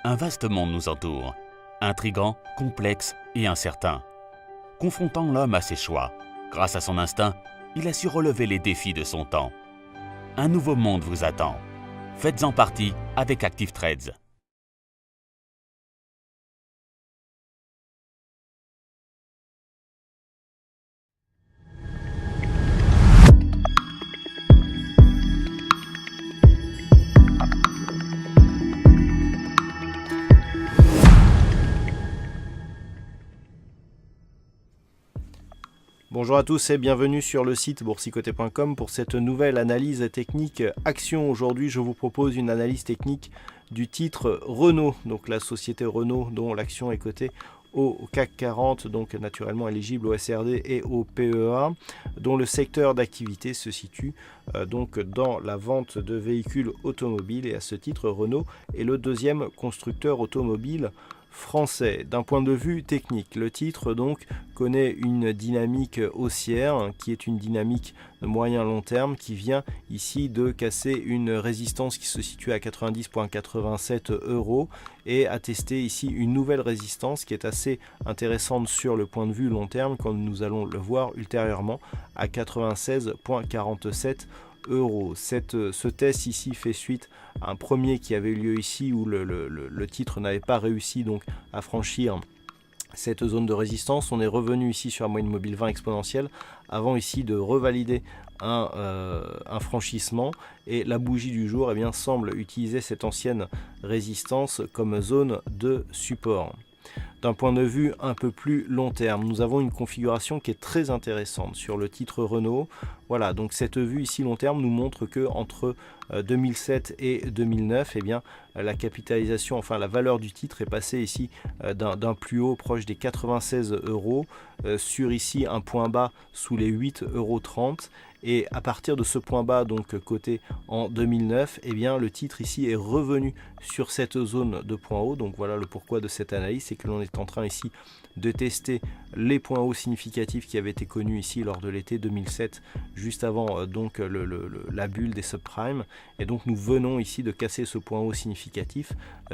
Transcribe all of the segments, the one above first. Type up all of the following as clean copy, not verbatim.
Un vaste monde nous entoure, intrigant, complexe et incertain. Confrontant l'homme à ses choix, grâce à son instinct, il a su relever les défis de son temps. Un nouveau monde vous attend. Faites-en partie avec Active Trades. Bonjour à tous et bienvenue sur le site boursicoté.com pour cette nouvelle analyse technique action. Aujourd'hui, je vous propose une analyse technique du titre Renault, donc la société Renault dont l'action est cotée au CAC 40, donc naturellement éligible au SRD et au PEA, dont le secteur d'activité se situe donc dans la vente de véhicules automobiles. Et à ce titre, Renault est le deuxième constructeur automobile français. D'un point de vue technique, le titre donc connaît une dynamique haussière qui est une dynamique de moyen-long terme qui vient ici de casser une résistance qui se situe à 90,87 € et a testé ici une nouvelle résistance qui est assez intéressante sur le point de vue long terme, comme nous allons le voir ultérieurement, à 96,47 €. Ce test ici fait suite à un premier qui avait eu lieu ici où le titre n'avait pas réussi donc à franchir cette zone de résistance. On est revenu ici sur la moyenne mobile 20 exponentielle avant ici de revalider un franchissement, et la bougie du jour eh bien, semble utiliser cette ancienne résistance comme zone de support. D'un point de vue un peu plus long terme, nous avons une configuration qui est très intéressante sur le titre Renault. Voilà, donc cette vue ici long terme nous montre que entre 2007 et 2009, eh bien, la capitalisation, enfin la valeur du titre est passée ici d'un plus haut proche des 96 € sur ici un point bas sous les 8,30 €. Et à partir de ce point bas, donc coté en 2009, eh bien, le titre ici est revenu sur cette zone de point haut. Donc voilà le pourquoi de cette analyse, c'est que l'on est en train ici de tester les points hauts significatifs qui avaient été connus ici lors de l'été 2007, juste avant donc la bulle des subprimes. Et donc nous venons ici de casser ce point haut significatif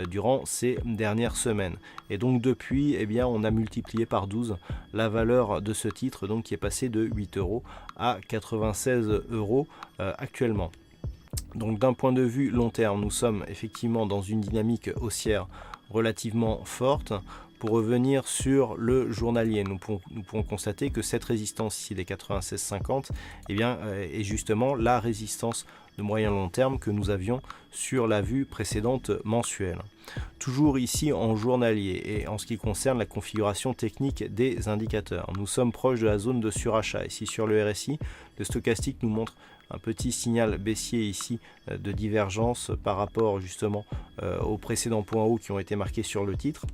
durant ces dernières semaines. Et donc depuis, eh bien, on a multiplié par 12 la valeur de ce titre, donc qui est passé de 8 € à 96 € actuellement. Donc d'un point de vue long terme, nous sommes effectivement dans une dynamique haussière relativement forte. Pour revenir sur le journalier, nous pouvons constater que cette résistance ici des 96,50 eh bien, est justement la résistance de moyen long terme que nous avions sur la vue précédente mensuelle. Toujours ici en journalier et en ce qui concerne la configuration technique des indicateurs, nous sommes proches de la zone de surachat. Ici sur le RSI, le stochastique nous montre un petit signal baissier ici de divergence par rapport justement aux précédents points hauts qui ont été marqués sur le titre.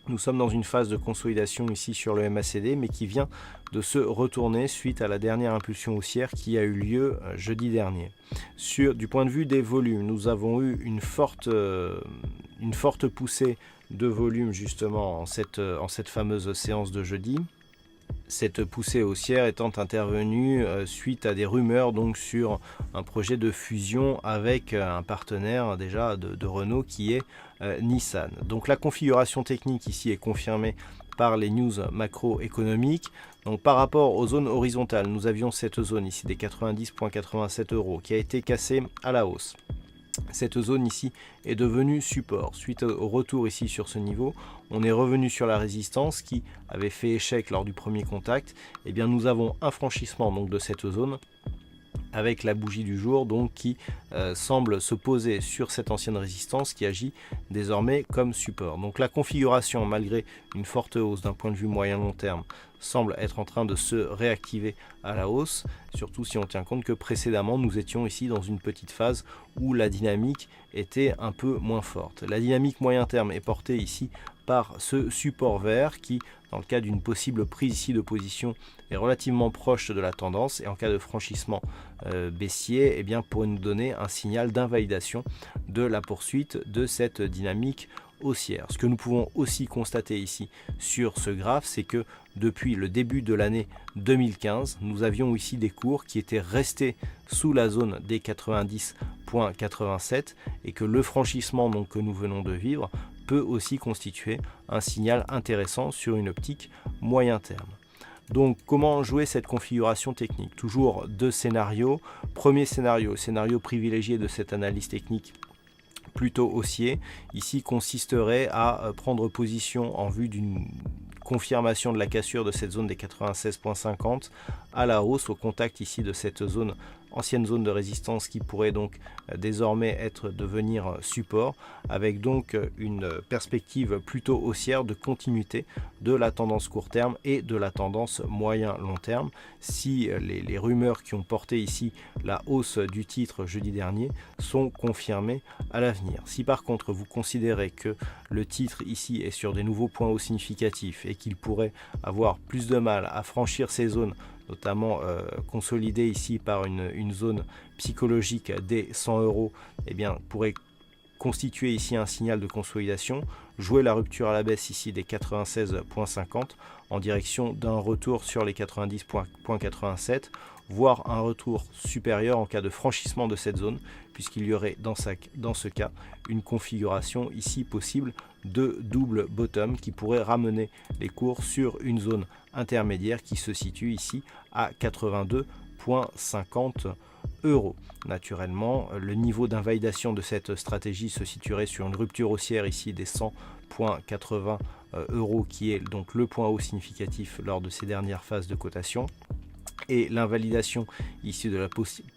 Nous sommes dans une phase de consolidation ici sur le MACD, mais qui vient de se retourner suite à la dernière impulsion haussière qui a eu lieu jeudi dernier. Du point de vue des volumes, nous avons eu une forte poussée de volume justement en cette fameuse séance de jeudi. Cette poussée haussière étant intervenue suite à des rumeurs donc sur un projet de fusion avec un partenaire déjà de Renault qui est Nissan. Donc la configuration technique ici est confirmée par les news macroéconomiques. Donc par rapport aux zones horizontales, nous avions cette zone ici des 90,87 € qui a été cassée à la hausse. Cette zone ici est devenue support. Suite au retour ici sur ce niveau, on est revenu sur la résistance qui avait fait échec lors du premier contact. Et bien nous avons un franchissement donc de cette zone avec la bougie du jour donc qui semble se poser sur cette ancienne résistance qui agit désormais comme support. Donc la configuration, malgré une forte hausse d'un point de vue moyen long terme, semble être en train de se réactiver à la hausse, surtout si on tient compte que précédemment nous étions ici dans une petite phase où la dynamique était un peu moins forte. La dynamique moyen terme est portée ici par ce support vert qui, dans le cas d'une possible prise ici de position, est relativement proche de la tendance, et en cas de franchissement baissier, eh bien, pourrait nous donner un signal d'invalidation de la poursuite de cette dynamique haussière. Ce que nous pouvons aussi constater ici sur ce graphe, c'est que depuis le début de l'année 2015, nous avions ici des cours qui étaient restés sous la zone des 90,87 et que le franchissement donc, que nous venons de vivre peut aussi constituer un signal intéressant sur une optique moyen terme. Donc comment jouer cette configuration technique? Toujours deux scénarios. Premier scénario privilégié de cette analyse technique plutôt haussier, ici consisterait à prendre position en vue d'une confirmation de la cassure de cette zone des 96,50 à la hausse au contact ici de cette zone, ancienne zone de résistance qui pourrait donc désormais devenir support, avec donc une perspective plutôt haussière de continuité de la tendance court terme et de la tendance moyen-long terme si les rumeurs qui ont porté ici la hausse du titre jeudi dernier sont confirmées à l'avenir. Si par contre vous considérez que le titre ici est sur des nouveaux points hauts significatifs et qu'il pourrait avoir plus de mal à franchir ces zones, notamment consolidé ici par une zone psychologique des 100 €, eh bien pourrait constituer ici un signal de consolidation, jouer la rupture à la baisse ici des 96,50 en direction d'un retour sur les 90,87, voire un retour supérieur en cas de franchissement de cette zone, puisqu'il y aurait dans ce cas une configuration ici possible de double bottom qui pourrait ramener les cours sur une zone intermédiaire qui se situe ici à 82,50 €. Naturellement, le niveau d'invalidation de cette stratégie se situerait sur une rupture haussière ici des 100,80 € qui est donc le point haut significatif lors de ces dernières phases de cotation. Et l'invalidation issue de la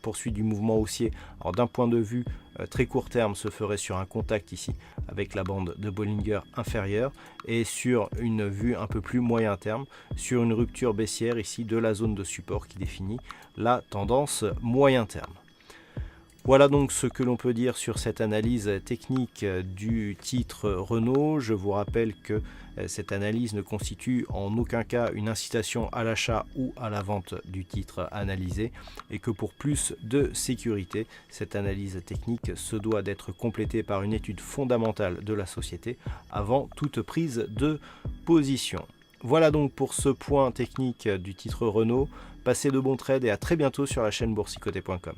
poursuite du mouvement haussier, alors d'un point de vue très court terme, se ferait sur un contact ici avec la bande de Bollinger inférieure et sur une vue un peu plus moyen terme, sur une rupture baissière ici de la zone de support qui définit la tendance moyen terme. Voilà donc ce que l'on peut dire sur cette analyse technique du titre Renault. Je vous rappelle que cette analyse ne constitue en aucun cas une incitation à l'achat ou à la vente du titre analysé et que pour plus de sécurité, cette analyse technique se doit d'être complétée par une étude fondamentale de la société avant toute prise de position. Voilà donc pour ce point technique du titre Renault. Passez de bons trades et à très bientôt sur la chaîne boursicoté.com.